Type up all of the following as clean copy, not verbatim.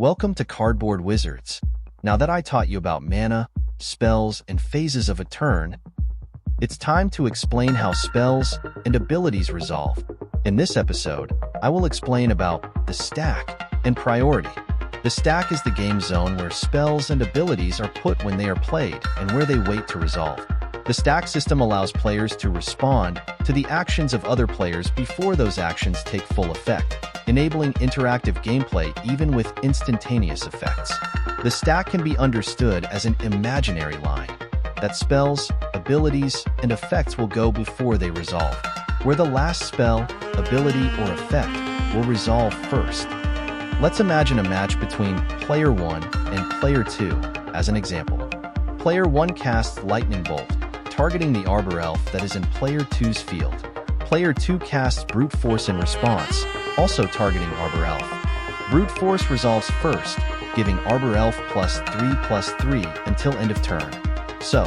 Welcome to Cardboard Wizards. Now that I taught you about mana, spells, and phases of a turn, it's time to explain how spells and abilities resolve. In this episode, I will explain about the stack and priority. The stack is the game zone where spells and abilities are put when they are played and where they wait to resolve. The stack system allows players to respond to the actions of other players before those actions take full effect, enabling interactive gameplay even with instantaneous effects. The stack can be understood as an imaginary line that spells, abilities, and effects will go before they resolve, where the last spell, ability, or effect will resolve first. Let's imagine a match between Player 1 and Player 2 as an example. Player 1 casts Lightning Bolt, targeting the Arbor Elf that is in Player 2's field. Player 2 casts Brute Force in response, also targeting Arbor Elf. Brute Force resolves first, giving Arbor Elf +3/+3 until end of turn. So,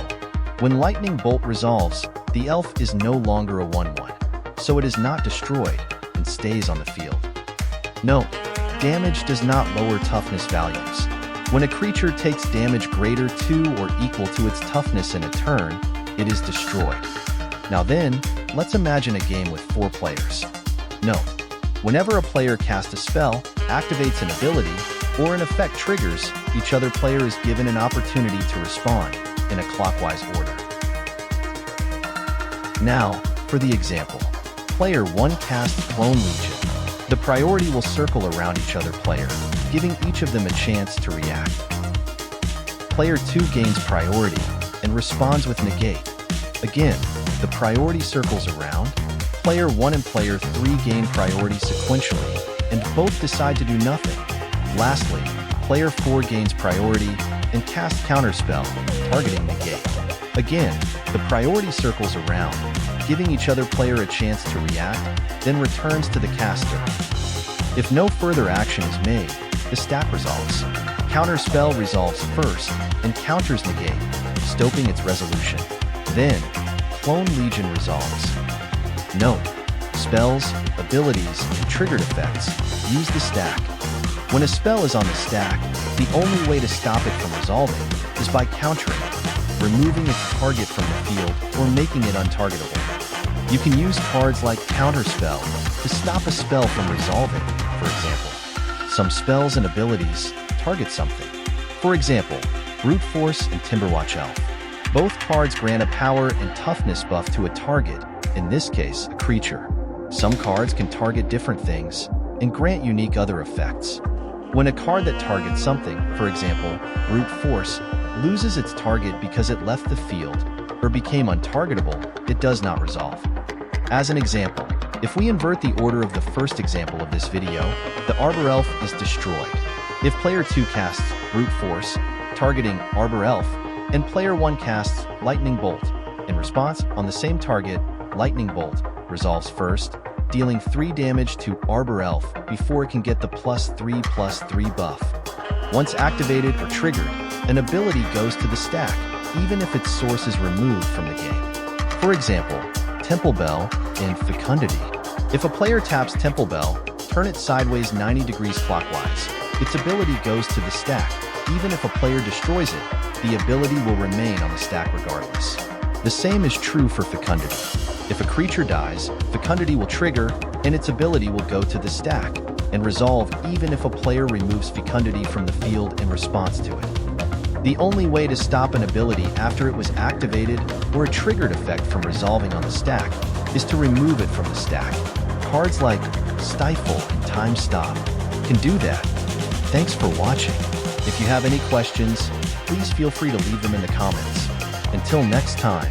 when Lightning Bolt resolves, the elf is no longer a 1/1, so it is not destroyed and stays on the field. Note, damage does not lower toughness values. When a creature takes damage greater to or equal to its toughness in a turn, it is destroyed. Now then, let's imagine a game with 4 players. Note, whenever a player casts a spell, activates an ability, or an effect triggers, each other player is given an opportunity to respond in a clockwise order. Now, for the example, Player 1 casts Clone Legion. The priority will circle around each other player, giving each of them a chance to react. Player 2 gains priority and responds with Negate. Again, the priority circles around. Player 1 and Player 3 gain priority sequentially, and both decide to do nothing. Lastly, Player 4 gains priority and casts Counterspell, targeting Negate. Again, the priority circles around, giving each other player a chance to react, then returns to the caster. If no further action is made, the stack resolves. Counterspell resolves first and counters Negate, stopping its resolution. Then, Clone Legion resolves. Note, spells, abilities, and triggered effects use the stack. When a spell is on the stack, the only way to stop it from resolving is by countering it, removing its target from the field, or making it untargetable. You can use cards like Counterspell to stop a spell from resolving. For example, some spells and abilities target something. For example, Brute Force and Timberwatch Elf. Both cards grant a power and toughness buff to a target, in this case, a creature. Some cards can target different things and grant unique other effects. When a card that targets something, for example, Brute Force, loses its target because it left the field or became untargetable, it does not resolve. As an example, if we invert the order of the first example of this video, the Arbor Elf is destroyed. If Player 2 casts Brute Force, targeting Arbor Elf, and Player 1 casts Lightning Bolt, in response, on the same target, Lightning Bolt resolves first, dealing 3 damage to Arbor Elf before it can get the +3/+3 buff. Once activated or triggered, an ability goes to the stack, even if its source is removed from the game. For example, Temple Bell and Fecundity. If a player taps Temple Bell, turn it sideways 90 degrees clockwise, its ability goes to the stack. Even if a player destroys it, the ability will remain on the stack regardless. The same is true for Fecundity. If a creature dies, Fecundity will trigger, and its ability will go to the stack and resolve even if a player removes Fecundity from the field in response to it. The only way to stop an ability after it was activated or a triggered effect from resolving on the stack is to remove it from the stack. Cards like Stifle and Time Stop can do that. Thanks for watching. If you have any questions, please feel free to leave them in the comments. Until next time.